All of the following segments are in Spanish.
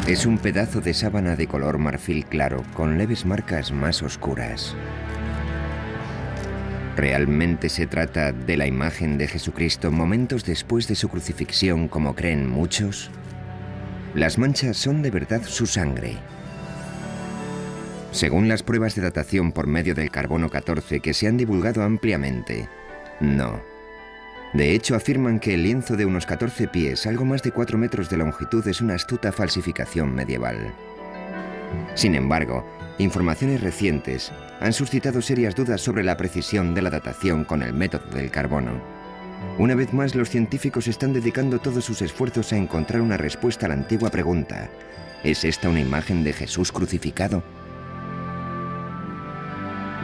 Es un pedazo de sábana de color marfil claro, con leves marcas más oscuras. ¿Realmente se trata de la imagen de Jesucristo momentos después de su crucifixión, como creen muchos? Las manchas son de verdad su sangre. Según las pruebas de datación por medio del carbono 14 que se han divulgado ampliamente, no. De hecho, afirman que el lienzo de unos 14 pies, algo más de 4 metros de longitud, es una astuta falsificación medieval. Sin embargo, informaciones recientes han suscitado serias dudas sobre la precisión de la datación con el método del carbono. Una vez más, los científicos están dedicando todos sus esfuerzos a encontrar una respuesta a la antigua pregunta: ¿es esta una imagen de Jesús crucificado?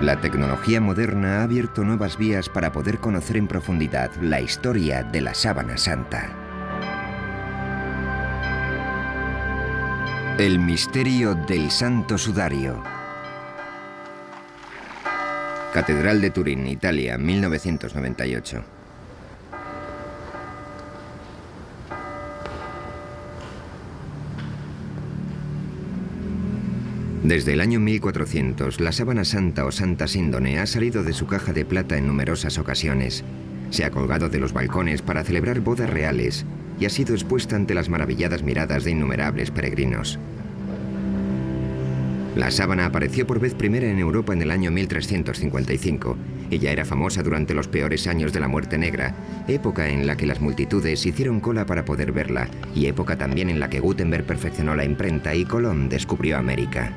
La tecnología moderna ha abierto nuevas vías para poder conocer en profundidad la historia de la Sábana Santa. El misterio del Santo Sudario. Catedral de Turín, Italia, 1998. Desde el año 1400, la sábana santa o santa síndone ha salido de su caja de plata en numerosas ocasiones. Se ha colgado de los balcones para celebrar bodas reales y ha sido expuesta ante las maravilladas miradas de innumerables peregrinos. La sábana apareció por vez primera en Europa en el año 1355 y ya era famosa durante los peores años de la Muerte Negra, época en la que las multitudes hicieron cola para poder verla y época también en la que Gutenberg perfeccionó la imprenta y Colón descubrió América.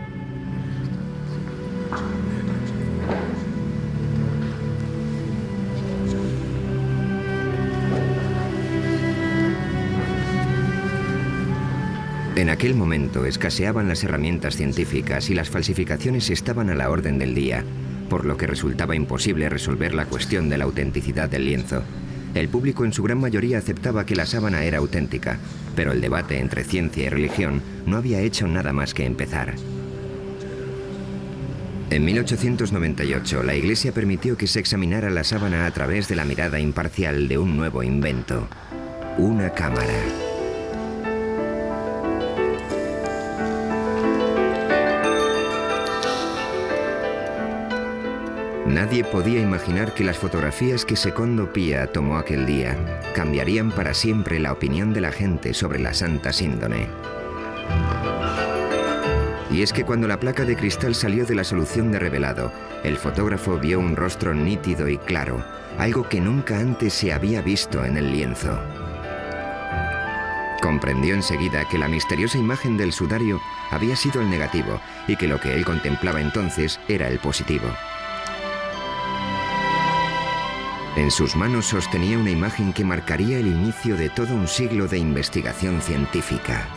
En aquel momento escaseaban las herramientas científicas y las falsificaciones estaban a la orden del día, por lo que resultaba imposible resolver la cuestión de la autenticidad del lienzo. El público en su gran mayoría aceptaba que la sábana era auténtica, pero el debate entre ciencia y religión no había hecho nada más que empezar. En 1898, la Iglesia permitió que se examinara la sábana a través de la mirada imparcial de un nuevo invento: una cámara. Nadie podía imaginar que las fotografías que Secondo Pia tomó aquel día cambiarían para siempre la opinión de la gente sobre la Santa Síndone. Y es que cuando la placa de cristal salió de la solución de revelado, el fotógrafo vio un rostro nítido y claro, algo que nunca antes se había visto en el lienzo. Comprendió enseguida que la misteriosa imagen del sudario había sido el negativo y que lo que él contemplaba entonces era el positivo. En sus manos sostenía una imagen que marcaría el inicio de todo un siglo de investigación científica.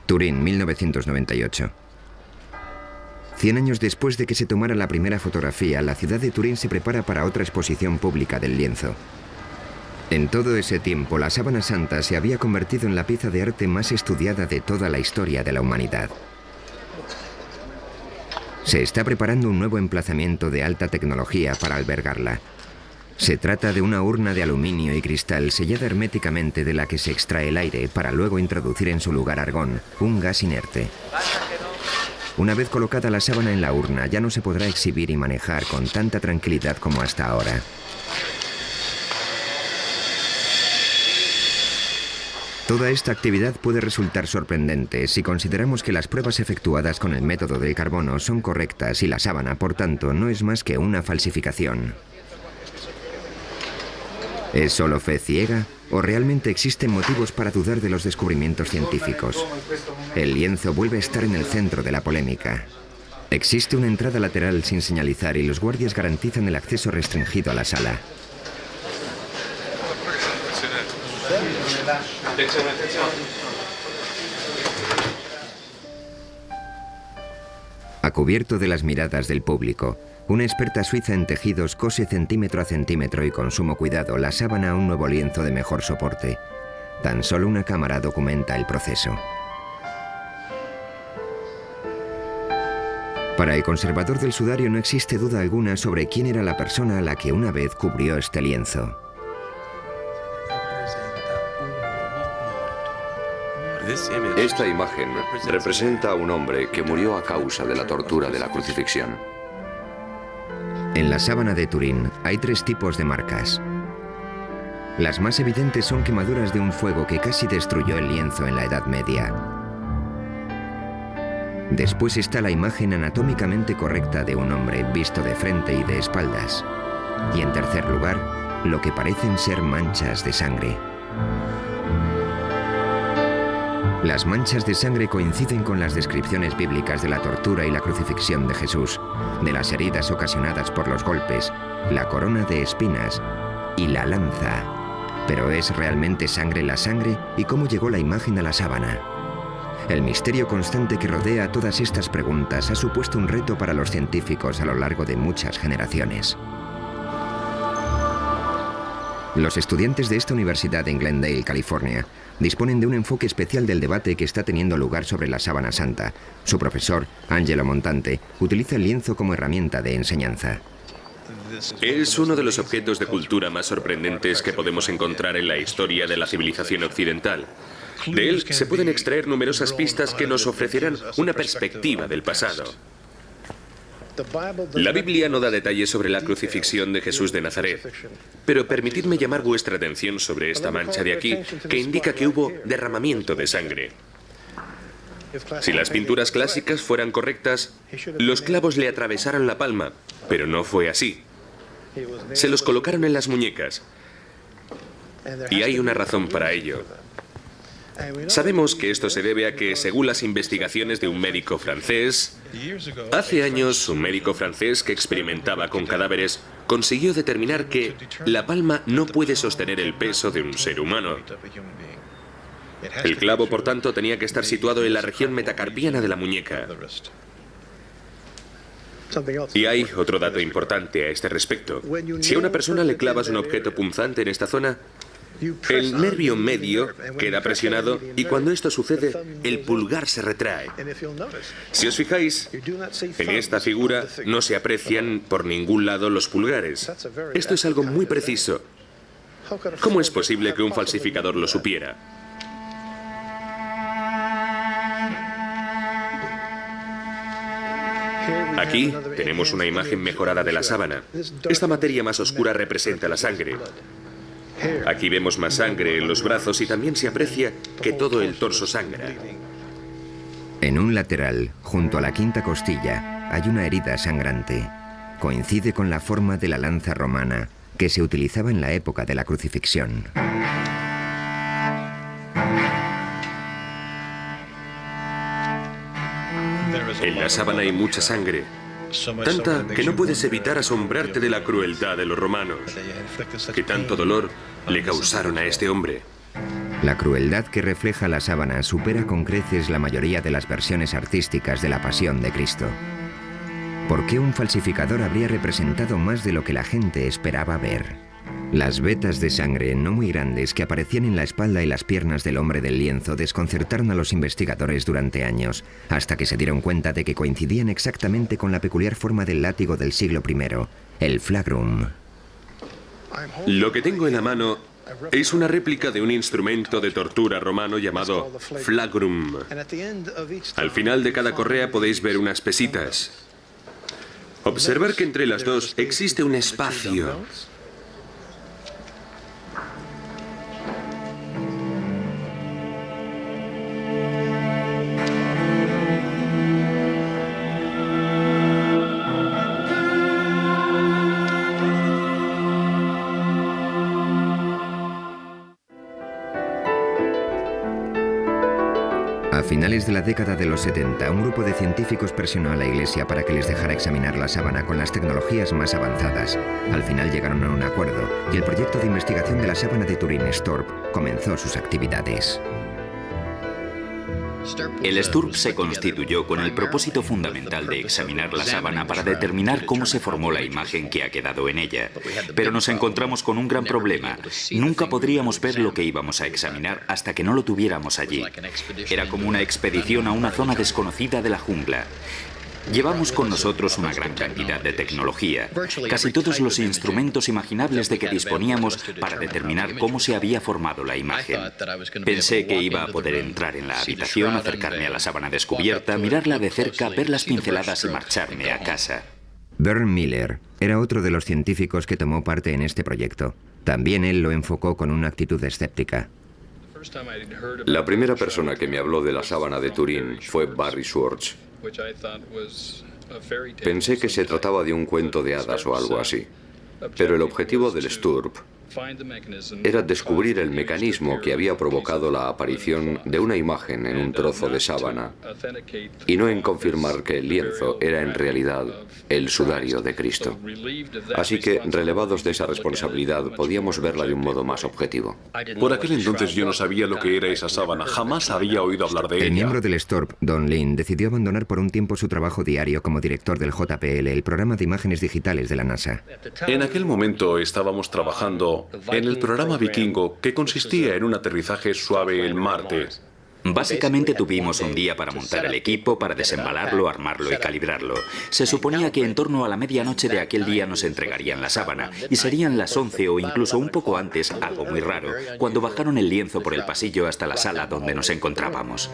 Turín, 1998. 100 años después de que se tomara la primera fotografía, la ciudad de Turín se prepara para otra exposición pública del lienzo. En todo ese tiempo, la sábana santa se había convertido en la pieza de arte más estudiada de toda la historia de la humanidad. Se está preparando un nuevo emplazamiento de alta tecnología para albergarla. Se trata de una urna de aluminio y cristal sellada herméticamente de la que se extrae el aire para luego introducir en su lugar argón, un gas inerte. Una vez colocada la sábana en la urna, ya no se podrá exhibir y manejar con tanta tranquilidad como hasta ahora. Toda esta actividad puede resultar sorprendente si consideramos que las pruebas efectuadas con el método del carbono son correctas y la sábana, por tanto, no es más que una falsificación. ¿Es solo fe ciega o realmente existen motivos para dudar de los descubrimientos científicos? El lienzo vuelve a estar en el centro de la polémica. Existe una entrada lateral sin señalizar y los guardias garantizan el acceso restringido a la sala. A cubierto de las miradas del público, una experta suiza en tejidos cose centímetro a centímetro y con sumo cuidado la sábana a un nuevo lienzo de mejor soporte. Tan solo una cámara documenta el proceso. Para el conservador del sudario no existe duda alguna sobre quién era la persona a la que una vez cubrió este lienzo. Esta imagen representa a un hombre que murió a causa de la tortura de la crucifixión. En la sábana de Turín hay 3 tipos de marcas. Las más evidentes son quemaduras de un fuego que casi destruyó el lienzo en la Edad Media. Después está la imagen anatómicamente correcta de un hombre visto de frente y de espaldas. Y en tercer lugar, lo que parecen ser manchas de sangre. Las manchas de sangre coinciden con las descripciones bíblicas de la tortura y la crucifixión de Jesús, de las heridas ocasionadas por los golpes, la corona de espinas y la lanza. Pero ¿es realmente sangre la sangre? ¿Y cómo llegó la imagen a la sábana? El misterio constante que rodea a todas estas preguntas ha supuesto un reto para los científicos a lo largo de muchas generaciones. Los estudiantes de esta universidad en Glendale, California, disponen de un enfoque especial del debate que está teniendo lugar sobre la sábana santa. Su profesor, Angelo Montante, utiliza el lienzo como herramienta de enseñanza. Es uno de los objetos de cultura más sorprendentes que podemos encontrar en la historia de la civilización occidental. De él se pueden extraer numerosas pistas que nos ofrecerán una perspectiva del pasado. La Biblia no da detalles sobre la crucifixión de Jesús de Nazaret, pero permitidme llamar vuestra atención sobre esta mancha de aquí, que indica que hubo derramamiento de sangre. Si las pinturas clásicas fueran correctas, los clavos le atravesaron la palma, pero no fue así. Se los colocaron en las muñecas, y hay una razón para ello. Sabemos que esto se debe a que, según las investigaciones de un médico francés, hace años un médico francés que experimentaba con cadáveres consiguió determinar que la palma no puede sostener el peso de un ser humano. El clavo, por tanto, tenía que estar situado en la región metacarpiana de la muñeca. Y hay otro dato importante a este respecto. Si a una persona le clavas un objeto punzante en esta zona, el nervio medio queda presionado y cuando esto sucede, el pulgar se retrae. Si os fijáis, en esta figura no se aprecian por ningún lado los pulgares. Esto es algo muy preciso. ¿Cómo es posible que un falsificador lo supiera? Aquí tenemos una imagen mejorada de la sábana. Esta materia más oscura representa la sangre. Aquí vemos más sangre en los brazos y también se aprecia que todo el torso sangra. En un lateral, junto a la quinta costilla, hay una herida sangrante. Coincide con la forma de la lanza romana que se utilizaba en la época de la crucifixión. En la sábana hay mucha sangre, tanta que no puedes evitar asombrarte de la crueldad de los romanos, que tanto dolor le causaron a este hombre. La crueldad que refleja la sábana supera con creces la mayoría de las versiones artísticas de la Pasión de Cristo. ¿Por qué un falsificador habría representado más de lo que la gente esperaba ver? Las vetas de sangre no muy grandes que aparecían en la espalda y las piernas del hombre del lienzo desconcertaron a los investigadores durante años, hasta que se dieron cuenta de que coincidían exactamente con la peculiar forma del látigo del siglo I, el flagrum. Lo que tengo en la mano es una réplica de un instrumento de tortura romano llamado flagrum. Al final de cada correa podéis ver unas pesitas. Observar que entre las dos existe un espacio. A finales de la década de los 70, un grupo de científicos presionó a la Iglesia para que les dejara examinar la sábana con las tecnologías más avanzadas. Al final llegaron a un acuerdo y el proyecto de investigación de la sábana de Turín, STURP, comenzó sus actividades. El STURP se constituyó con el propósito fundamental de examinar la sábana para determinar cómo se formó la imagen que ha quedado en ella. Pero nos encontramos con un gran problema. Nunca podríamos ver lo que íbamos a examinar hasta que no lo tuviéramos allí. Era como una expedición a una zona desconocida de la jungla. Llevamos con nosotros una gran cantidad de tecnología, casi todos los instrumentos imaginables de que disponíamos para determinar cómo se había formado la imagen. Pensé que iba a poder entrar en la habitación, acercarme a la sábana descubierta, mirarla de cerca, ver las pinceladas y marcharme a casa. Vern Miller era otro de los científicos que tomó parte en este proyecto. También él lo enfocó con una actitud escéptica. La primera persona que me habló de la sábana de Turín fue Barry Schwartz. Pensé que se trataba de un cuento de hadas o algo así. Pero el objetivo del STURP era descubrir el mecanismo que había provocado la aparición de una imagen en un trozo de sábana y no en confirmar que el lienzo era en realidad el sudario de Cristo. Así que, relevados de esa responsabilidad, podíamos verla de un modo más objetivo. Por aquel entonces yo no sabía lo que era esa sábana, jamás había oído hablar de ella. El miembro del STURP, Don Lin, decidió abandonar por un tiempo su trabajo diario como director del JPL, el programa de imágenes digitales de la NASA. En aquel momento estábamos trabajando en el programa Vikingo, que consistía en un aterrizaje suave en Marte. Básicamente tuvimos un día para montar el equipo, para desembalarlo, armarlo y calibrarlo. Se suponía que en torno a la medianoche de aquel día nos entregarían la sábana, y serían las 11 o incluso un poco antes, algo muy raro, cuando bajaron el lienzo por el pasillo hasta la sala donde nos encontrábamos.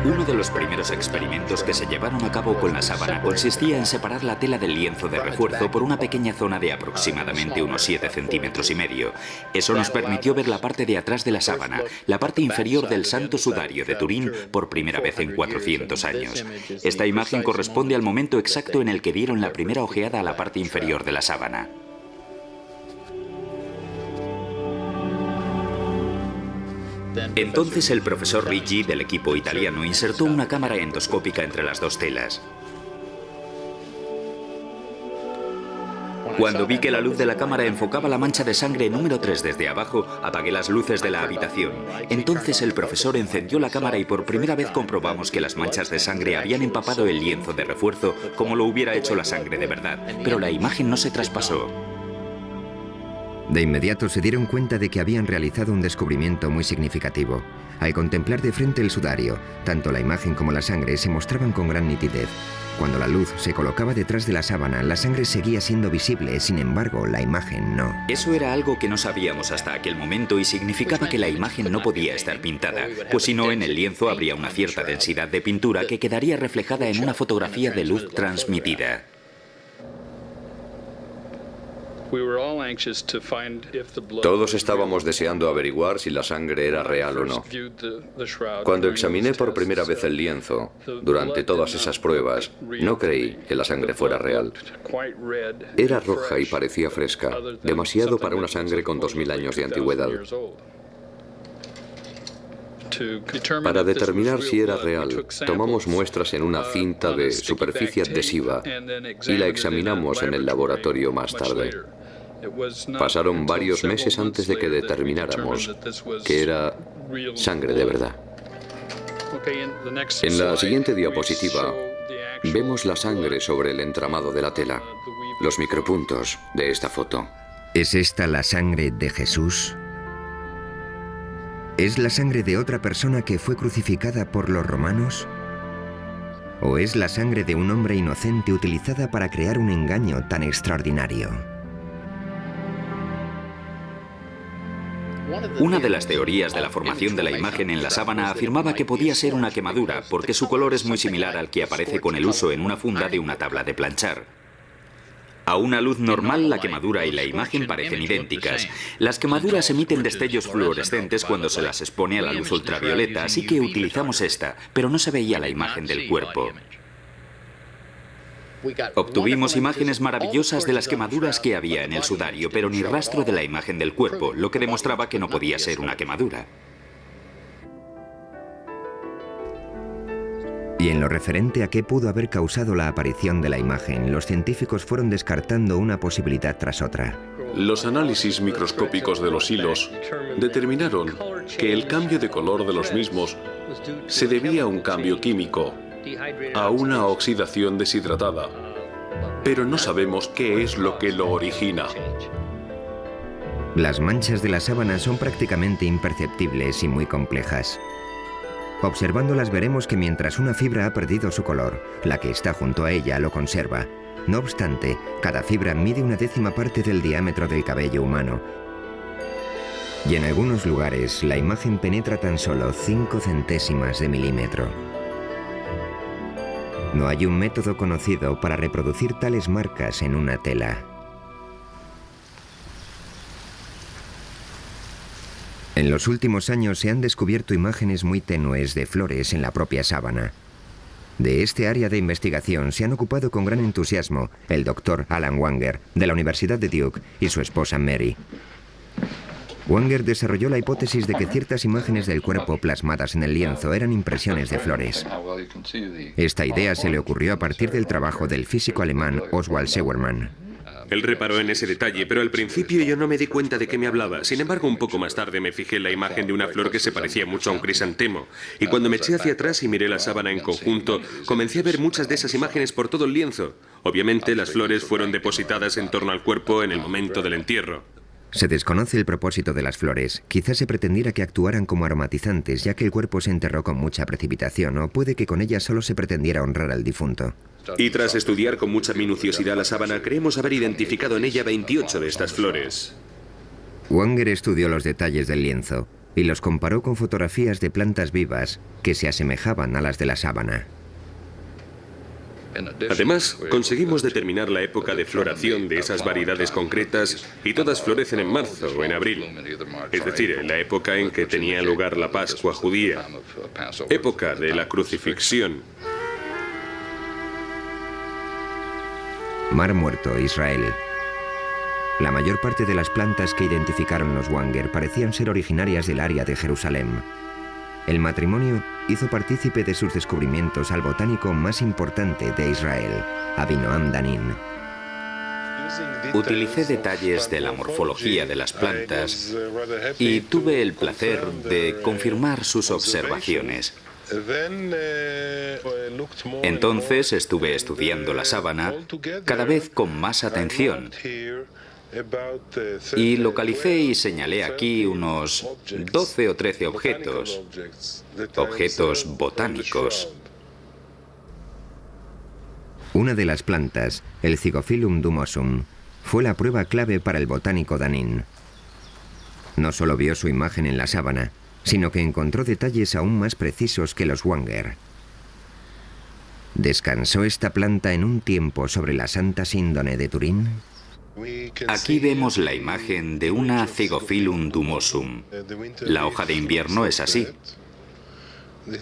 Uno de los primeros experimentos que se llevaron a cabo con la sábana consistía en separar la tela del lienzo de refuerzo por una pequeña zona de aproximadamente unos 7,5 centímetros. Eso nos permitió ver la parte de atrás de la sábana, la parte inferior del Santo Sudario de Turín, por primera vez en 400 años. Esta imagen corresponde al momento exacto en el que dieron la primera ojeada a la parte inferior de la sábana. Entonces el profesor Ricci del equipo italiano insertó una cámara endoscópica entre las dos telas. Cuando vi que la luz de la cámara enfocaba la mancha de sangre número 3 desde abajo, apagué las luces de la habitación. Entonces el profesor encendió la cámara y por primera vez comprobamos que las manchas de sangre habían empapado el lienzo de refuerzo como lo hubiera hecho la sangre de verdad, pero la imagen no se traspasó. De inmediato se dieron cuenta de que habían realizado un descubrimiento muy significativo. Al contemplar de frente el sudario, tanto la imagen como la sangre se mostraban con gran nitidez. Cuando la luz se colocaba detrás de la sábana, la sangre seguía siendo visible, sin embargo, la imagen no. Eso era algo que no sabíamos hasta aquel momento y significaba que la imagen no podía estar pintada, pues si no, en el lienzo habría una cierta densidad de pintura que quedaría reflejada en una fotografía de luz transmitida. Todos estábamos deseando averiguar si la sangre era real o no. Cuando examiné por primera vez el lienzo, durante todas esas pruebas, no creí que la sangre fuera real. Era roja y parecía fresca, demasiado para una sangre con 2000 años de antigüedad. Para determinar si era real, tomamos muestras en una cinta de superficie adhesiva y la examinamos en el laboratorio más tarde. Pasaron varios meses antes de que determináramos que era sangre de verdad. En la siguiente diapositiva vemos la sangre sobre el entramado de la tela, los micropuntos de esta foto. ¿Es esta la sangre de Jesús? ¿Es la sangre de otra persona que fue crucificada por los romanos? ¿O es la sangre de un hombre inocente utilizada para crear un engaño tan extraordinario? Una de las teorías de la formación de la imagen en la sábana afirmaba que podía ser una quemadura, porque su color es muy similar al que aparece con el uso en una funda de una tabla de planchar. A una luz normal, la quemadura y la imagen parecen idénticas. Las quemaduras emiten destellos fluorescentes cuando se las expone a la luz ultravioleta, así que utilizamos esta, pero no se veía la imagen del cuerpo. Obtuvimos imágenes maravillosas de las quemaduras que había en el sudario, pero ni rastro de la imagen del cuerpo, lo que demostraba que no podía ser una quemadura. Y en lo referente a qué pudo haber causado la aparición de la imagen, los científicos fueron descartando una posibilidad tras otra. Los análisis microscópicos de los hilos determinaron que el cambio de color de los mismos se debía a un cambio químico, a una oxidación deshidratada, pero no sabemos qué es lo que lo origina. Las manchas de la sábana son prácticamente imperceptibles y muy complejas. Observándolas veremos que mientras una fibra ha perdido su color, la que está junto a ella lo conserva. No obstante, cada fibra mide 1/10 parte del diámetro del cabello humano. Y en algunos lugares, la imagen penetra tan solo 5 centésimas de milímetro. No hay un método conocido para reproducir tales marcas en una tela. En los últimos años se han descubierto imágenes muy tenues de flores en la propia sábana. De este área de investigación se han ocupado con gran entusiasmo el doctor Alan Wanger, de la Universidad de Duke, y su esposa Mary. Wanger desarrolló la hipótesis de que ciertas imágenes del cuerpo plasmadas en el lienzo eran impresiones de flores. Esta idea se le ocurrió a partir del trabajo del físico alemán Oswald Scheuermann. Él reparó en ese detalle, pero al principio yo no me di cuenta de qué me hablaba. Sin embargo, un poco más tarde me fijé en la imagen de una flor que se parecía mucho a un crisantemo. Y cuando me eché hacia atrás y miré la sábana en conjunto, comencé a ver muchas de esas imágenes por todo el lienzo. Obviamente, las flores fueron depositadas en torno al cuerpo en el momento del entierro. Se desconoce el propósito de las flores. Quizás se pretendiera que actuaran como aromatizantes, ya que el cuerpo se enterró con mucha precipitación, o puede que con ellas solo se pretendiera honrar al difunto. Y tras estudiar con mucha minuciosidad la sábana, creemos haber identificado en ella 28 de estas flores. Wanger estudió los detalles del lienzo y los comparó con fotografías de plantas vivas que se asemejaban a las de la sábana. Además, conseguimos determinar la época de floración de esas variedades concretas y todas florecen en marzo o en abril. Es decir, en la época en que tenía lugar la Pascua judía, época de la crucifixión. Mar Muerto, Israel. La mayor parte de las plantas que identificaron los Wanger parecían ser originarias del área de Jerusalén. El matrimonio hizo partícipe de sus descubrimientos al botánico más importante de Israel, Avinoam Danin. Utilicé detalles de la morfología de las plantas y tuve el placer de confirmar sus observaciones. Entonces estuve estudiando la sábana cada vez con más atención y localicé y señalé aquí unos 12 o 13 objetos botánicos. Una de las plantas, el Zygophyllum dumosum, fue la prueba clave para el botánico Danin. No solo vio su imagen en la sábana, sino que encontró detalles aún más precisos que los Wanger. ¿Descansó esta planta en un tiempo sobre la Santa Síndone de Turín? Aquí vemos la imagen de una Zygophyllum dumosum. La hoja de invierno es así.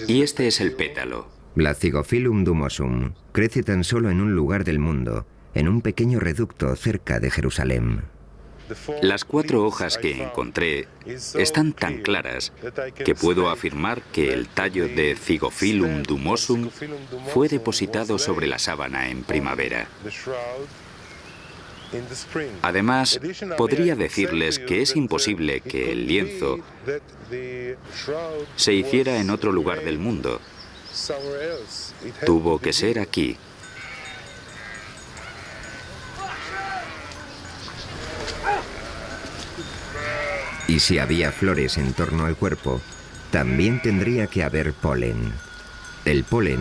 Y este es el pétalo. La Zygophyllum dumosum crece tan solo en un lugar del mundo, en un pequeño reducto cerca de Jerusalén. Las 4 hojas que encontré están tan claras que puedo afirmar que el tallo de Zygophyllum dumosum fue depositado sobre la sábana en primavera. Además, podría decirles que es imposible que el lienzo se hiciera en otro lugar del mundo. Tuvo que ser aquí. Y si había flores en torno al cuerpo, también tendría que haber polen. El polen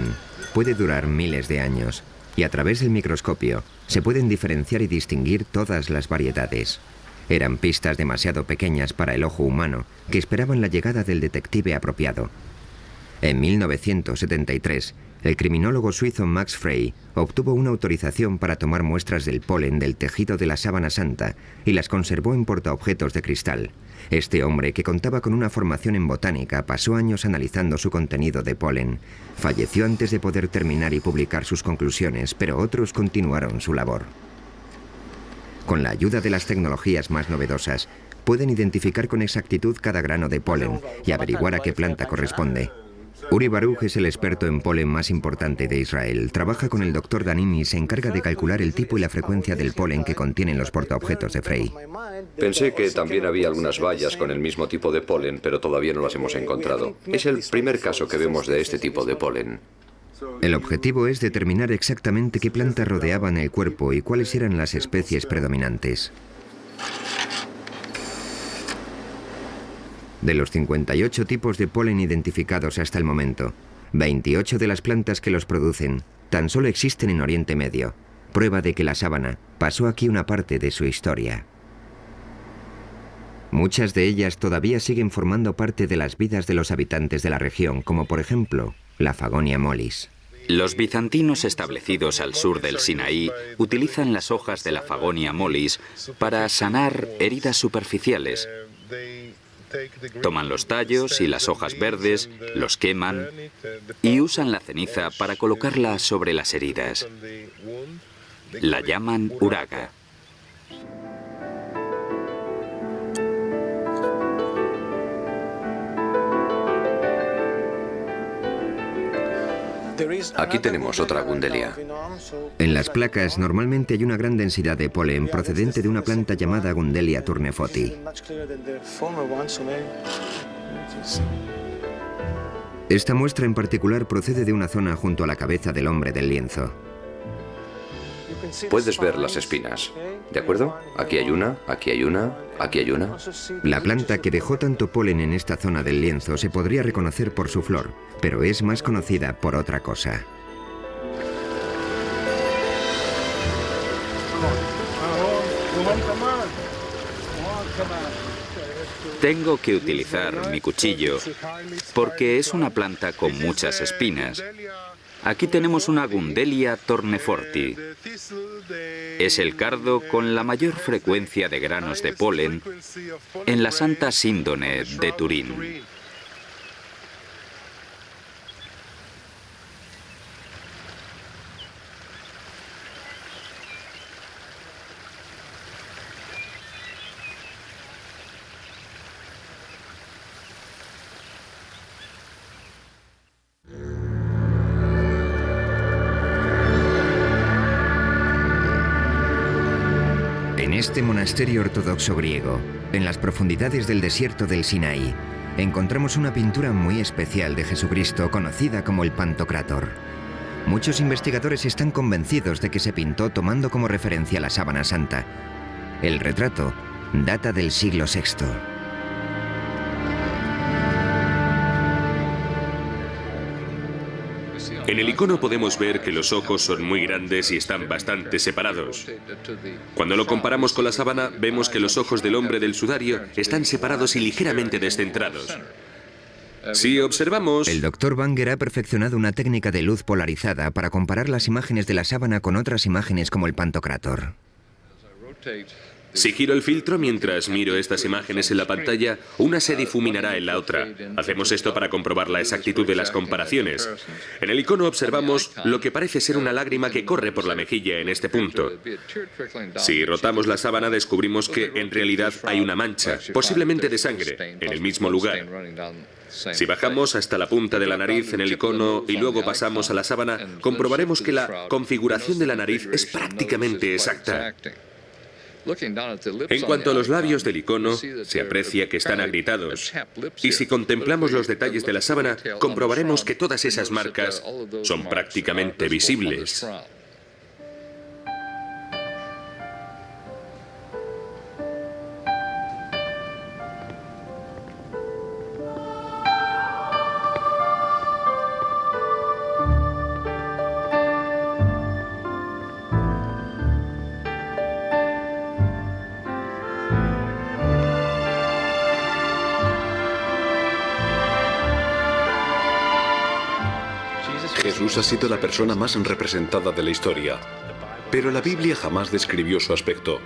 puede durar miles de años y a través del microscopio se pueden diferenciar y distinguir todas las variedades. Eran pistas demasiado pequeñas para el ojo humano que esperaban la llegada del detective apropiado. En 1973, el criminólogo suizo Max Frey obtuvo una autorización para tomar muestras del polen del tejido de la sábana santa y las conservó en portaobjetos de cristal. Este hombre, que contaba con una formación en botánica, pasó años analizando su contenido de polen. Falleció antes de poder terminar y publicar sus conclusiones, pero otros continuaron su labor. Con la ayuda de las tecnologías más novedosas, pueden identificar con exactitud cada grano de polen y averiguar a qué planta corresponde. Uri Baruch es el experto en polen más importante de Israel. Trabaja con el Dr. Danin y se encarga de calcular el tipo y la frecuencia del polen que contienen los portaobjetos de Frey. Pensé que también había algunas bayas con el mismo tipo de polen, pero todavía no las hemos encontrado. Es el primer caso que vemos de este tipo de polen. El objetivo es determinar exactamente qué plantas rodeaban el cuerpo y cuáles eran las especies predominantes. De los 58 tipos de polen identificados hasta el momento, 28 de las plantas que los producen tan solo existen en Oriente Medio, prueba de que la sábana pasó aquí una parte de su historia. Muchas de ellas todavía siguen formando parte de las vidas de los habitantes de la región, como por ejemplo la Fagonia mollis. Los bizantinos establecidos al sur del Sinaí utilizan las hojas de la Fagonia mollis para sanar heridas superficiales. Toman los tallos y las hojas verdes, los queman y usan la ceniza para colocarla sobre las heridas. La llaman uraga. Aquí tenemos otra gundelia. En las placas normalmente hay una gran densidad de polen procedente de una planta llamada Gundelia tournefoti. Esta muestra en particular procede de una zona junto a la cabeza del hombre del lienzo. Puedes ver las espinas, ¿de acuerdo? Aquí hay una, aquí hay una, aquí hay una. La planta que dejó tanto polen en esta zona del lienzo se podría reconocer por su flor, pero es más conocida por otra cosa. Tengo que utilizar mi cuchillo porque es una planta con muchas espinas. Aquí tenemos una Gundelia tournefoti. Es el cardo con la mayor frecuencia de granos de polen en la Santa Síndone de Turín. En este monasterio ortodoxo griego, en las profundidades del desierto del Sinaí, encontramos una pintura muy especial de Jesucristo conocida como el Pantocrátor. Muchos investigadores están convencidos de que se pintó tomando como referencia la sábana santa. El retrato data del siglo VI. En el icono podemos ver que los ojos son muy grandes y están bastante separados. Cuando lo comparamos con la sábana, vemos que los ojos del hombre del sudario están separados y ligeramente descentrados. Si observamos... El Dr. Banger ha perfeccionado una técnica de luz polarizada para comparar las imágenes de la sábana con otras imágenes como el Pantocrátor. Si giro el filtro mientras miro estas imágenes en la pantalla, una se difuminará en la otra. Hacemos esto para comprobar la exactitud de las comparaciones. En el icono observamos lo que parece ser una lágrima que corre por la mejilla en este punto. Si rotamos la sábana descubrimos que en realidad hay una mancha, posiblemente de sangre, en el mismo lugar. Si bajamos hasta la punta de la nariz en el icono y luego pasamos a la sábana, comprobaremos que la configuración de la nariz es prácticamente exacta. En cuanto a los labios del icono, se aprecia que están agrietados. Y si contemplamos los detalles de la sábana, comprobaremos que todas esas marcas son prácticamente visibles. Jesús ha sido la persona más representada de la historia, pero la Biblia jamás describió su aspecto.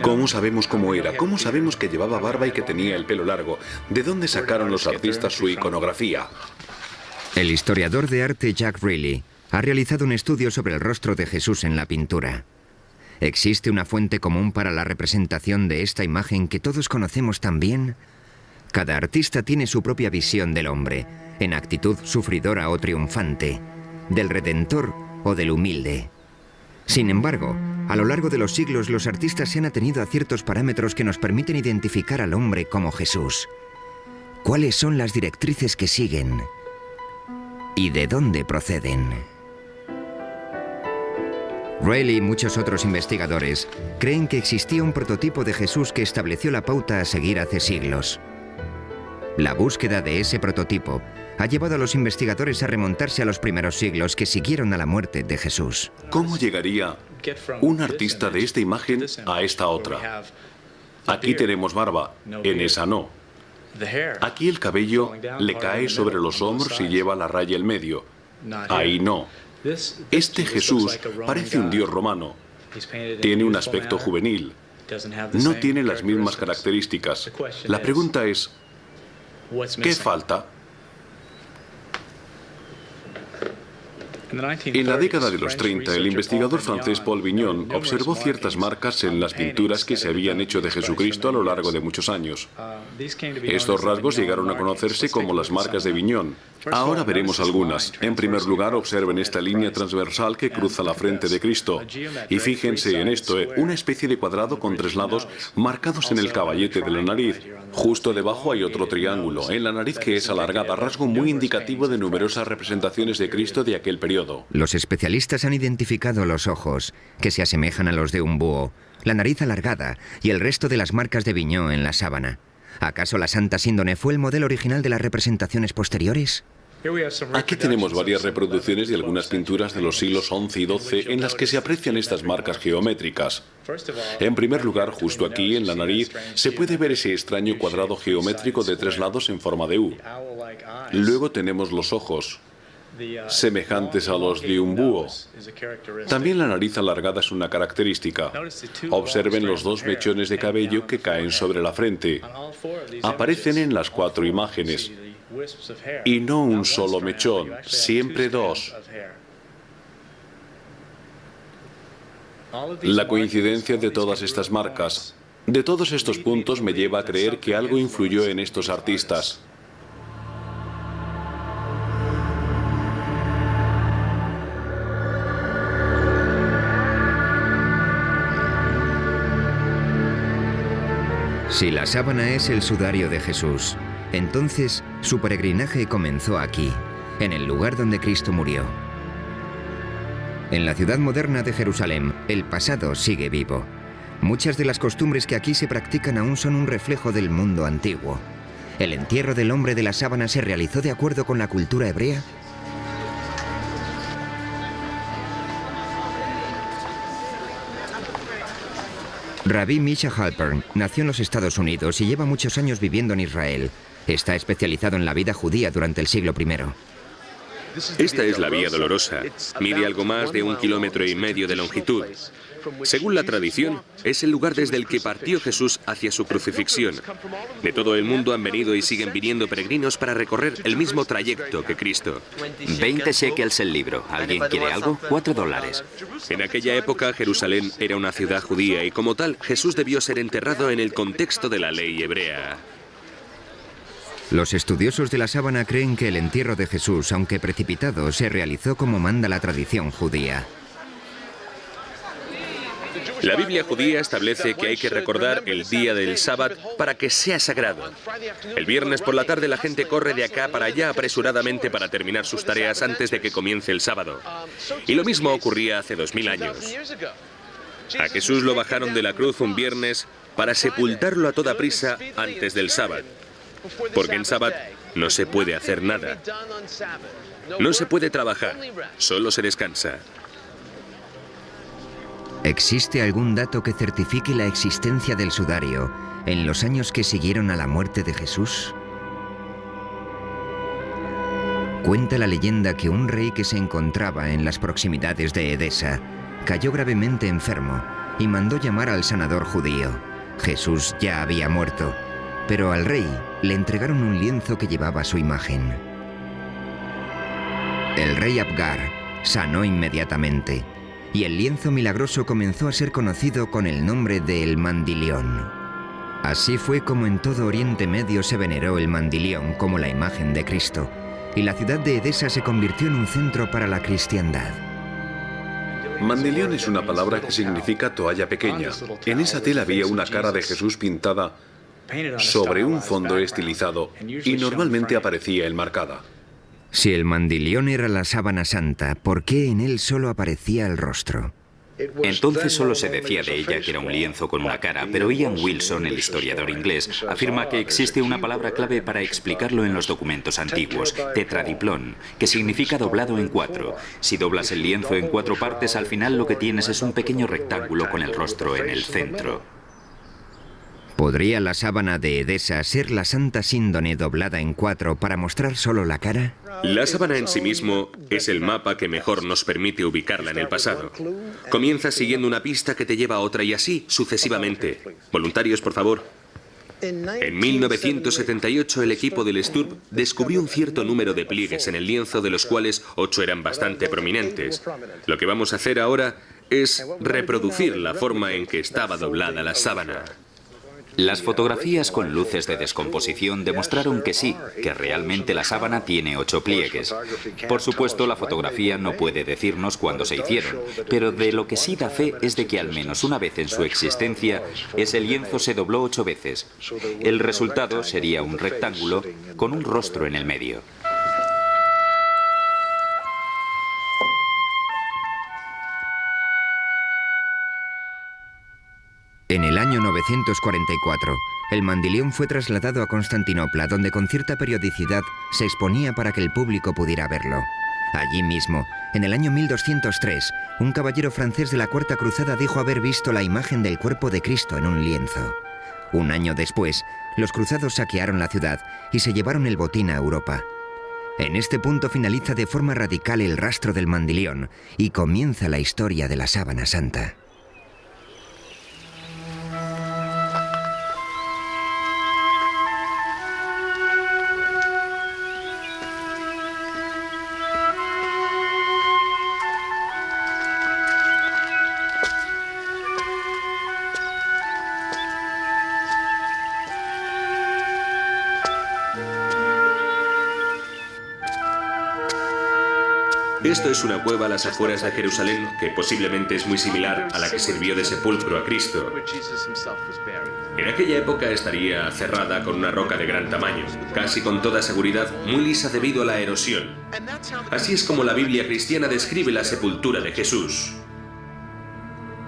¿Cómo sabemos cómo era? ¿Cómo sabemos que llevaba barba y que tenía el pelo largo? ¿De dónde sacaron los artistas su iconografía? El historiador de arte Jack Riley ha realizado un estudio sobre el rostro de Jesús en la pintura. ¿Existe una fuente común para la representación de esta imagen que todos conocemos tan bien? Cada artista tiene su propia visión del hombre, en actitud sufridora o triunfante, del redentor o del humilde. Sin embargo, a lo largo de los siglos los artistas se han atenido a ciertos parámetros que nos permiten identificar al hombre como Jesús. ¿Cuáles son las directrices que siguen? ¿Y de dónde proceden? Rayleigh y muchos otros investigadores creen que existía un prototipo de Jesús que estableció la pauta a seguir hace siglos. La búsqueda de ese prototipo ha llevado a los investigadores a remontarse a los primeros siglos que siguieron a la muerte de Jesús. ¿Cómo llegaría un artista de esta imagen a esta otra? Aquí tenemos barba, en esa no. Aquí el cabello le cae sobre los hombros y lleva la raya en medio. Ahí no. Este Jesús parece un dios romano. Tiene un aspecto juvenil. No tiene las mismas características. La pregunta es, ¿qué falta? En la década de los 30, el investigador francés Paul Vignon observó ciertas marcas en las pinturas que se habían hecho de Jesucristo a lo largo de muchos años. Estos rasgos llegaron a conocerse como las marcas de Vignon. Ahora veremos algunas. En primer lugar, observen esta línea transversal que cruza la frente de Cristo. Y fíjense en esto, una especie de cuadrado con 3 lados marcados en el caballete de la nariz. Justo debajo hay otro triángulo, en la nariz que es alargada, rasgo muy indicativo de numerosas representaciones de Cristo de aquel periodo. Los especialistas han identificado los ojos, que se asemejan a los de un búho, la nariz alargada y el resto de las marcas de Vignon en la sábana. ¿Acaso la Santa Síndone fue el modelo original de las representaciones posteriores? Aquí tenemos varias reproducciones de algunas pinturas de los siglos XI y XII en las que se aprecian estas marcas geométricas. En primer lugar, justo aquí, en la nariz, se puede ver ese extraño cuadrado geométrico de 3 lados en forma de U. Luego tenemos los ojos, semejantes a los de un búho. También la nariz alargada es una característica. Observen los 2 mechones de cabello que caen sobre la frente. Aparecen en las 4 imágenes. Y no un solo mechón, siempre 2. La coincidencia de todas estas marcas, de todos estos puntos, me lleva a creer que algo influyó en estos artistas. Si la sábana es el sudario de Jesús, entonces su peregrinaje comenzó aquí, en el lugar donde Cristo murió. En la ciudad moderna de Jerusalén, el pasado sigue vivo. Muchas de las costumbres que aquí se practican aún son un reflejo del mundo antiguo. ¿El entierro del hombre de la sábana se realizó de acuerdo con la cultura hebrea? Rabbi Misha Halpern nació en los Estados Unidos y lleva muchos años viviendo en Israel. Está especializado en la vida judía durante el siglo I. Esta es la Vía Dolorosa. Mide algo más de 1,5 kilómetros de longitud. Según la tradición, es el lugar desde el que partió Jesús hacia su crucifixión. De todo el mundo han venido y siguen viniendo peregrinos para recorrer el mismo trayecto que Cristo. 20 shekels el libro. ¿Alguien quiere algo? $4. En aquella época, Jerusalén era una ciudad judía y como tal, Jesús debió ser enterrado en el contexto de la ley hebrea. Los estudiosos de la sábana creen que el entierro de Jesús, aunque precipitado, se realizó como manda la tradición judía. La Biblia judía establece que hay que recordar el día del sábado para que sea sagrado. El viernes por la tarde la gente corre de acá para allá apresuradamente para terminar sus tareas antes de que comience el sábado. Y lo mismo ocurría hace 2000 años. A Jesús lo bajaron de la cruz un viernes para sepultarlo a toda prisa antes del sábado. Porque en sábado no se puede hacer nada. No se puede trabajar, solo se descansa. ¿Existe algún dato que certifique la existencia del sudario en los años que siguieron a la muerte de Jesús? Cuenta la leyenda que un rey que se encontraba en las proximidades de Edesa cayó gravemente enfermo y mandó llamar al sanador judío. Jesús ya había muerto, pero al rey le entregaron un lienzo que llevaba su imagen. El rey Abgar sanó inmediatamente y el lienzo milagroso comenzó a ser conocido con el nombre de El Mandilión. Así fue como en todo Oriente Medio se veneró el mandilión como la imagen de Cristo, y la ciudad de Edesa se convirtió en un centro para la cristiandad. Mandilión es una palabra que significa toalla pequeña. En esa tela había una cara de Jesús pintada sobre un fondo estilizado y normalmente aparecía enmarcada. Si el mandilión era la sábana santa, ¿por qué en él solo aparecía el rostro? Entonces solo se decía de ella que era un lienzo con una cara, pero Ian Wilson, el historiador inglés, afirma que existe una palabra clave para explicarlo en los documentos antiguos, tetradiplón, que significa doblado en 4. Si doblas el lienzo en 4 partes, al final lo que tienes es un pequeño rectángulo con el rostro en el centro. ¿Podría la sábana de Edesa ser la Santa Síndone doblada en 4 para mostrar solo la cara? La sábana en sí mismo es el mapa que mejor nos permite ubicarla en el pasado. Comienza siguiendo una pista que te lleva a otra y así sucesivamente. Voluntarios, por favor. En 1978 el equipo del STURP descubrió un cierto número de pliegues en el lienzo, de los cuales 8 eran bastante prominentes. Lo que vamos a hacer ahora es reproducir la forma en que estaba doblada la sábana. Las fotografías con luces de descomposición demostraron que sí, que realmente la sábana tiene 8 pliegues. Por supuesto, la fotografía no puede decirnos cuándo se hicieron, pero de lo que sí da fe es de que al menos una vez en su existencia, ese lienzo se dobló 8 veces. El resultado sería un rectángulo con un rostro en el medio. En el año 944, el mandilión fue trasladado a Constantinopla, donde con cierta periodicidad se exponía para que el público pudiera verlo. Allí mismo, en el año 1203, un caballero francés de la Cuarta Cruzada dijo haber visto la imagen del cuerpo de Cristo en un lienzo. Un año después, los cruzados saquearon la ciudad y se llevaron el botín a Europa. En este punto finaliza de forma radical el rastro del mandilión y comienza la historia de la sábana santa. Esto es una cueva a las afueras de Jerusalén que posiblemente es muy similar a la que sirvió de sepulcro a Cristo. En aquella época estaría cerrada con una roca de gran tamaño, casi con toda seguridad muy lisa debido a la erosión. Así es como la Biblia cristiana describe la sepultura de Jesús.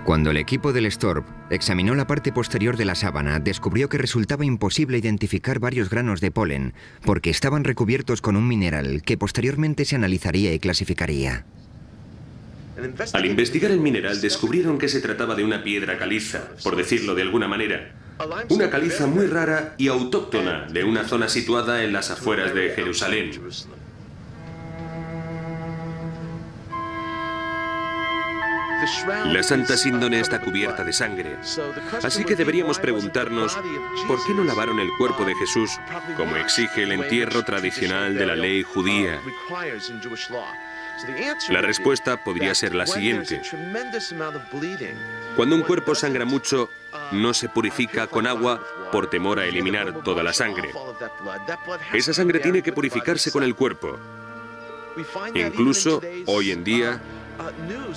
Cuando el equipo del STORP examinó la parte posterior de la sábana, descubrió que resultaba imposible identificar varios granos de polen, porque estaban recubiertos con un mineral que posteriormente se analizaría y clasificaría. Al investigar el mineral, descubrieron que se trataba de una piedra caliza, por decirlo de alguna manera. Una caliza muy rara y autóctona de una zona situada en las afueras de Jerusalén. La Santa Síndone está cubierta de sangre, así que deberíamos preguntarnos ¿por qué no lavaron el cuerpo de Jesús como exige el entierro tradicional de la ley judía? La respuesta podría ser la siguiente. Cuando un cuerpo sangra mucho, no se purifica con agua por temor a eliminar toda la sangre. Esa sangre tiene que purificarse con el cuerpo. Incluso hoy en día,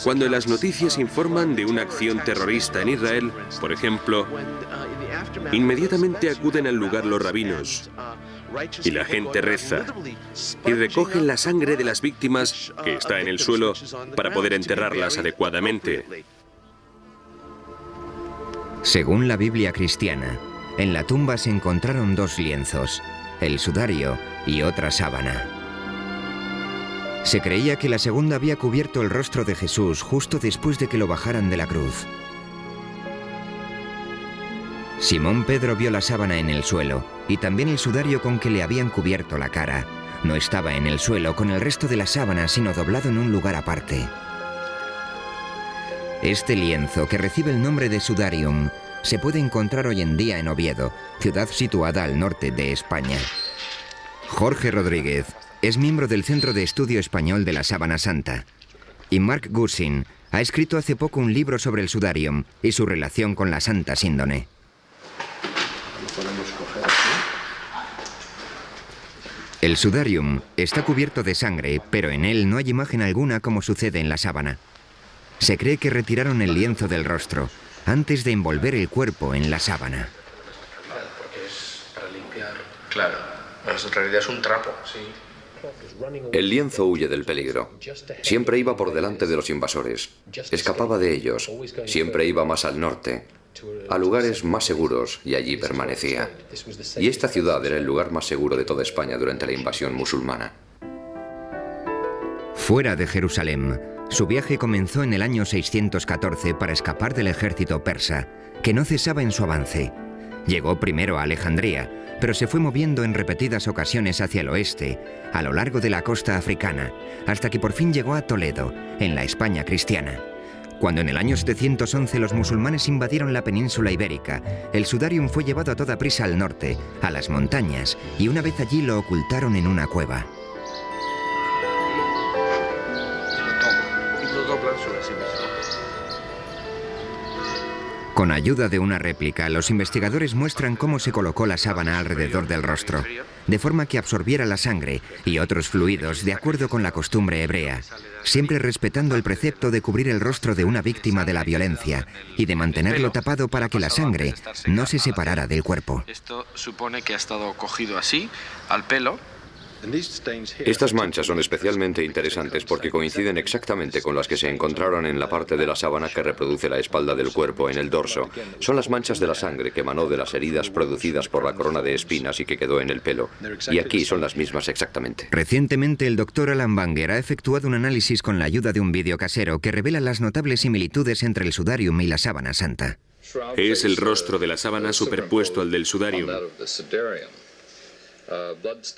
cuando en las noticias informan de una acción terrorista en Israel, por ejemplo, inmediatamente acuden al lugar los rabinos y la gente reza y recogen la sangre de las víctimas que está en el suelo para poder enterrarlas adecuadamente. Según la Biblia cristiana, en la tumba se encontraron 2 lienzos, el sudario y otra sábana. Se creía que la segunda había cubierto el rostro de Jesús justo después de que lo bajaran de la cruz. Simón Pedro vio la sábana en el suelo y también el sudario con que le habían cubierto la cara. No estaba en el suelo con el resto de la sábana, sino doblado en un lugar aparte. Este lienzo, que recibe el nombre de sudarium, se puede encontrar hoy en día en Oviedo, ciudad situada al norte de España. Jorge Rodríguez es miembro del Centro de Estudio Español de la Sábana Santa. Y Mark Gussin ha escrito hace poco un libro sobre el sudarium y su relación con la Santa Síndone. El sudarium está cubierto de sangre, pero en él no hay imagen alguna como sucede en la sábana. Se cree que retiraron el lienzo del rostro antes de envolver el cuerpo en la sábana. Claro, porque es para limpiar. Claro, en realidad es un trapo, sí. El lienzo huye del peligro. Siempre iba por delante de los invasores. Escapaba de ellos. Siempre iba más al norte, a lugares más seguros, y allí permanecía. Y esta ciudad era el lugar más seguro de toda España durante la invasión musulmana. Fuera de Jerusalén, su viaje comenzó en el año 614 para escapar del ejército persa, que no cesaba en su avance. Llegó primero a Alejandría, pero se fue moviendo en repetidas ocasiones hacia el oeste, a lo largo de la costa africana, hasta que por fin llegó a Toledo, en la España cristiana. Cuando en el año 711 los musulmanes invadieron la península ibérica, el sudarium fue llevado a toda prisa al norte, a las montañas, y una vez allí lo ocultaron en una cueva. Con ayuda de una réplica, los investigadores muestran cómo se colocó la sábana alrededor del rostro, de forma que absorbiera la sangre y otros fluidos de acuerdo con la costumbre hebrea, siempre respetando el precepto de cubrir el rostro de una víctima de la violencia y de mantenerlo tapado para que la sangre no se separara del cuerpo. Esto supone que ha estado cogido así, al pelo. Estas manchas son especialmente interesantes porque coinciden exactamente con las que se encontraron en la parte de la sábana que reproduce la espalda del cuerpo, en el dorso. Son las manchas de la sangre que emanó de las heridas producidas por la corona de espinas y que quedó en el pelo. Y aquí son las mismas exactamente. Recientemente, el doctor Alan Banger ha efectuado un análisis con la ayuda de un vídeo casero que revela las notables similitudes entre el sudarium y la sábana santa. Es el rostro de la sábana superpuesto al del sudarium.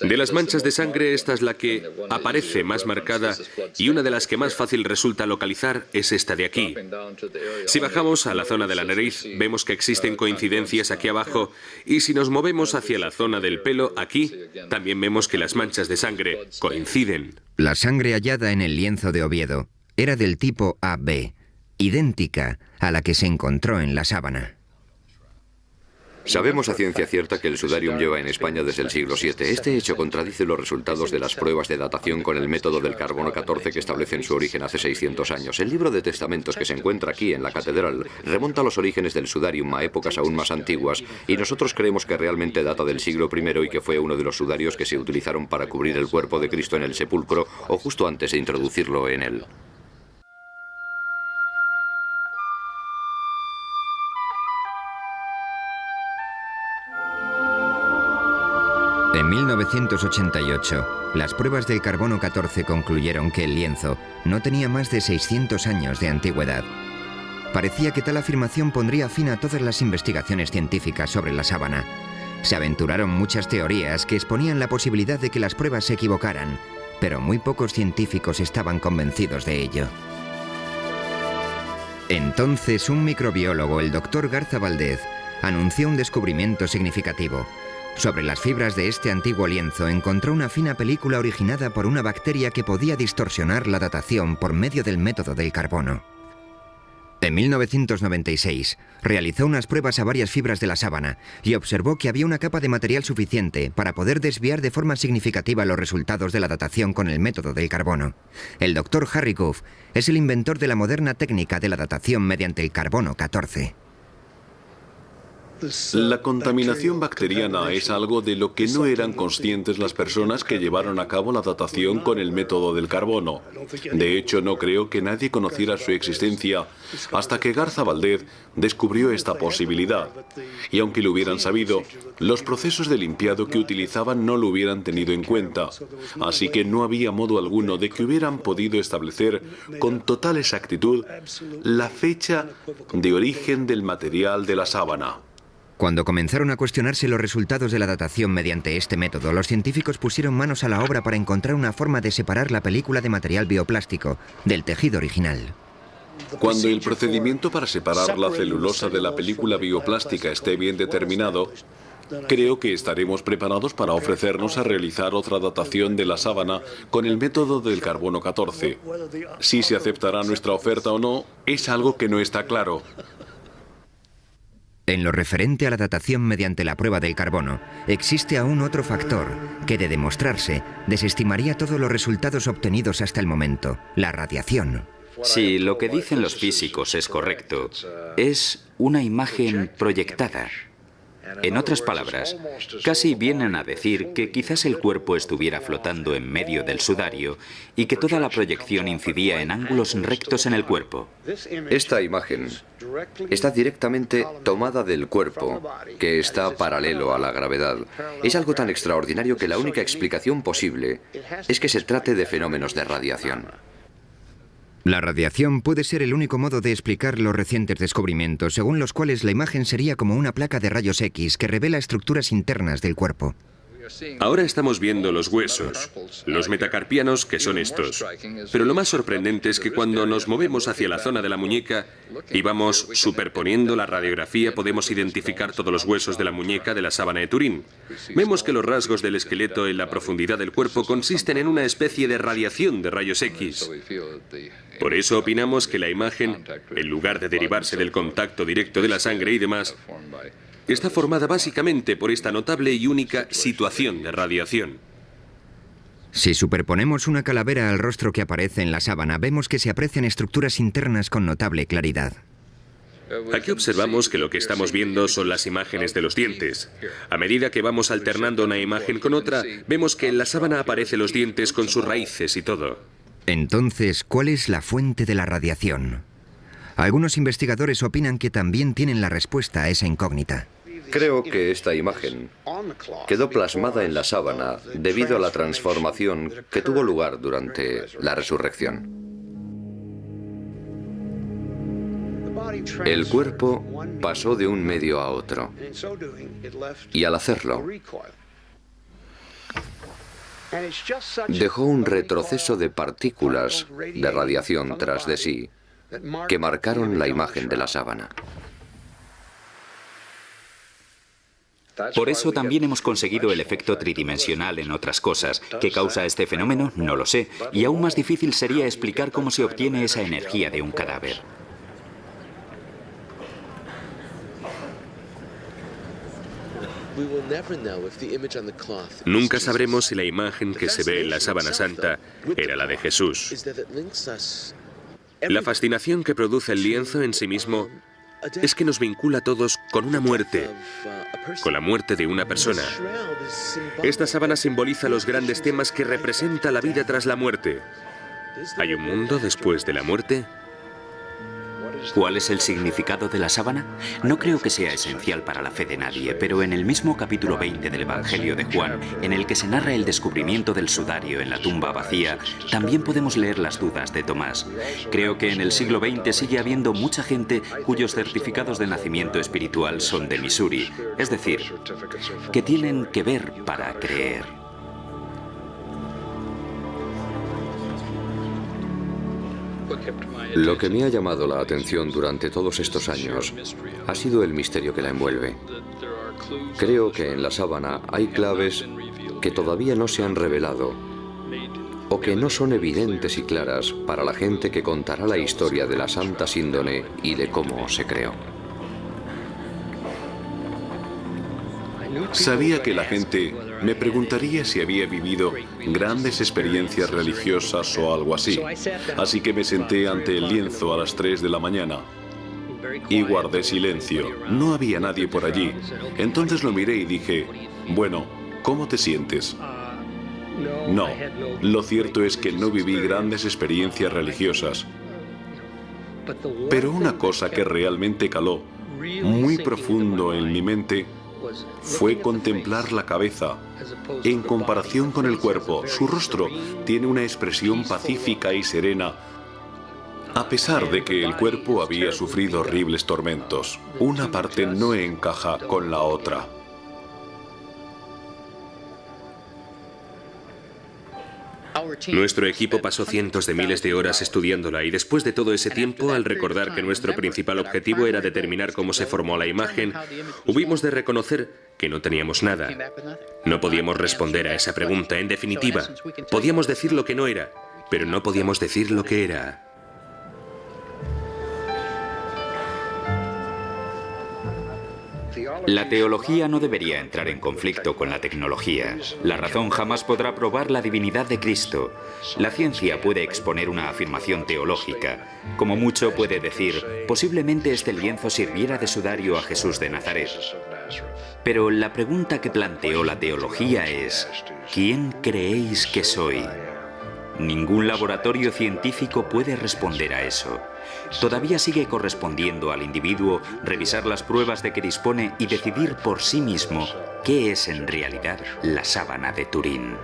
De las manchas de sangre, esta es la que aparece más marcada, y una de las que más fácil resulta localizar es esta de aquí. Si bajamos a la zona de la nariz, vemos que existen coincidencias aquí abajo, y si nos movemos hacia la zona del pelo, aquí, también vemos que las manchas de sangre coinciden. La sangre hallada en el lienzo de Oviedo era del tipo AB, idéntica a la que se encontró en la sábana. Sabemos a ciencia cierta que el sudarium lleva en España desde el siglo VII. Este hecho contradice los resultados de las pruebas de datación con el método del carbono 14 que establecen su origen hace 600 años. El libro de testamentos que se encuentra aquí en la catedral remonta los orígenes del sudarium a épocas aún más antiguas, y nosotros creemos que realmente data del siglo I y que fue uno de los sudarios que se utilizaron para cubrir el cuerpo de Cristo en el sepulcro o justo antes de introducirlo en él. En 1988, las pruebas del carbono 14 concluyeron que el lienzo no tenía más de 600 años de antigüedad. Parecía que tal afirmación pondría fin a todas las investigaciones científicas sobre la sábana. Se aventuraron muchas teorías que exponían la posibilidad de que las pruebas se equivocaran, pero muy pocos científicos estaban convencidos de ello. Entonces, un microbiólogo, el doctor Garza Valdez, anunció un descubrimiento significativo. Sobre las fibras de este antiguo lienzo encontró una fina película originada por una bacteria que podía distorsionar la datación por medio del método del carbono. En 1996, realizó unas pruebas a varias fibras de la sábana y observó que había una capa de material suficiente para poder desviar de forma significativa los resultados de la datación con el método del carbono. El doctor Harry Goff es el inventor de la moderna técnica de la datación mediante el carbono 14. La contaminación bacteriana es algo de lo que no eran conscientes las personas que llevaron a cabo la datación con el método del carbono. De hecho, no creo que nadie conociera su existencia hasta que Garza Valdez descubrió esta posibilidad. Y aunque lo hubieran sabido, los procesos de limpiado que utilizaban no lo hubieran tenido en cuenta. Así que no había modo alguno de que hubieran podido establecer con total exactitud la fecha de origen del material de la sábana. Cuando comenzaron a cuestionarse los resultados de la datación mediante este método, los científicos pusieron manos a la obra para encontrar una forma de separar la película de material bioplástico del tejido original. Cuando el procedimiento para separar la celulosa de la película bioplástica esté bien determinado, creo que estaremos preparados para ofrecernos a realizar otra datación de la sábana con el método del carbono 14. Si se aceptará nuestra oferta o no, es algo que no está claro. En lo referente a la datación mediante la prueba del carbono, existe aún otro factor que, de demostrarse, desestimaría todos los resultados obtenidos hasta el momento: la radiación. Si lo que dicen los físicos es correcto, es una imagen proyectada. En otras palabras, casi vienen a decir que quizás el cuerpo estuviera flotando en medio del sudario y que toda la proyección incidía en ángulos rectos en el cuerpo. Esta imagen está directamente tomada del cuerpo, que está paralelo a la gravedad. Es algo tan extraordinario que la única explicación posible es que se trate de fenómenos de radiación. La radiación puede ser el único modo de explicar los recientes descubrimientos, según los cuales la imagen sería como una placa de rayos X que revela estructuras internas del cuerpo. Ahora estamos viendo los huesos, los metacarpianos, que son estos. Pero lo más sorprendente es que cuando nos movemos hacia la zona de la muñeca y vamos superponiendo la radiografía, podemos identificar todos los huesos de la muñeca de la sábana de Turín. Vemos que los rasgos del esqueleto en la profundidad del cuerpo consisten en una especie de radiación de rayos X. Por eso opinamos que la imagen, en lugar de derivarse del contacto directo de la sangre y demás, está formada básicamente por esta notable y única situación de radiación. Si superponemos una calavera al rostro que aparece en la sábana, vemos que se aprecian estructuras internas con notable claridad. Aquí observamos que lo que estamos viendo son las imágenes de los dientes. A medida que vamos alternando una imagen con otra, vemos que en la sábana aparecen los dientes con sus raíces y todo. Entonces, ¿cuál es la fuente de la radiación? Algunos investigadores opinan que también tienen la respuesta a esa incógnita. Creo que esta imagen quedó plasmada en la sábana debido a la transformación que tuvo lugar durante la resurrección. El cuerpo pasó de un medio a otro, y al hacerlo, dejó un retroceso de partículas de radiación tras de sí que marcaron la imagen de la sábana. Por eso también hemos conseguido el efecto tridimensional en otras cosas. ¿Qué causa este fenómeno? No lo sé. Y aún más difícil sería explicar cómo se obtiene esa energía de un cadáver. Nunca sabremos si la imagen que se ve en la sábana santa era la de Jesús. La fascinación que produce el lienzo en sí mismo es que nos vincula a todos con una muerte, con la muerte de una persona. Esta sábana simboliza los grandes temas que representa la vida tras la muerte. ¿Hay un mundo después de la muerte? ¿Cuál es el significado de la sábana? No creo que sea esencial para la fe de nadie, pero en el mismo capítulo 20 del Evangelio de Juan, en el que se narra el descubrimiento del sudario en la tumba vacía, también podemos leer las dudas de Tomás. Creo que en el siglo XX sigue habiendo mucha gente cuyos certificados de nacimiento espiritual son de Missouri, es decir, que tienen que ver para creer. Lo que me ha llamado la atención durante todos estos años ha sido el misterio que la envuelve. Creo que en la sábana hay claves que todavía no se han revelado o que no son evidentes y claras para la gente que contará la historia de la Santa Síndone y de cómo se creó. Sabía que la gente me preguntaría si había vivido grandes experiencias religiosas o algo así. Así que me senté ante el lienzo a las 3 de la mañana y guardé silencio. No había nadie por allí. Entonces lo miré y dije, bueno, ¿cómo te sientes? No, lo cierto es que no viví grandes experiencias religiosas. Pero una cosa que realmente caló muy profundo en mi mente fue contemplar la cabeza. En comparación con el cuerpo, su rostro tiene una expresión pacífica y serena, a pesar de que el cuerpo había sufrido horribles tormentos. Una parte no encaja con la otra. Nuestro equipo pasó cientos de miles de horas estudiándola y después de todo ese tiempo, al recordar que nuestro principal objetivo era determinar cómo se formó la imagen, hubimos de reconocer que no teníamos nada. No podíamos responder a esa pregunta. En definitiva, podíamos decir lo que no era, pero no podíamos decir lo que era. La teología no debería entrar en conflicto con la tecnología. La razón jamás podrá probar la divinidad de Cristo. La ciencia puede exponer una afirmación teológica. Como mucho puede decir, posiblemente este lienzo sirviera de sudario a Jesús de Nazaret. Pero la pregunta que planteó la teología es, ¿quién creéis que soy? Ningún laboratorio científico puede responder a eso. Todavía sigue correspondiendo al individuo revisar las pruebas de que dispone y decidir por sí mismo qué es en realidad la sábana de Turín.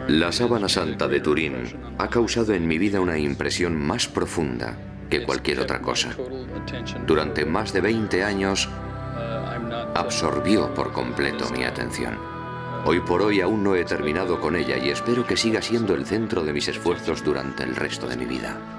La sábana santa de Turín ha causado en mi vida una impresión más profunda que cualquier otra cosa. Durante más de 20 años absorbió por completo mi atención. Hoy por hoy aún no he terminado con ella y espero que siga siendo el centro de mis esfuerzos durante el resto de mi vida.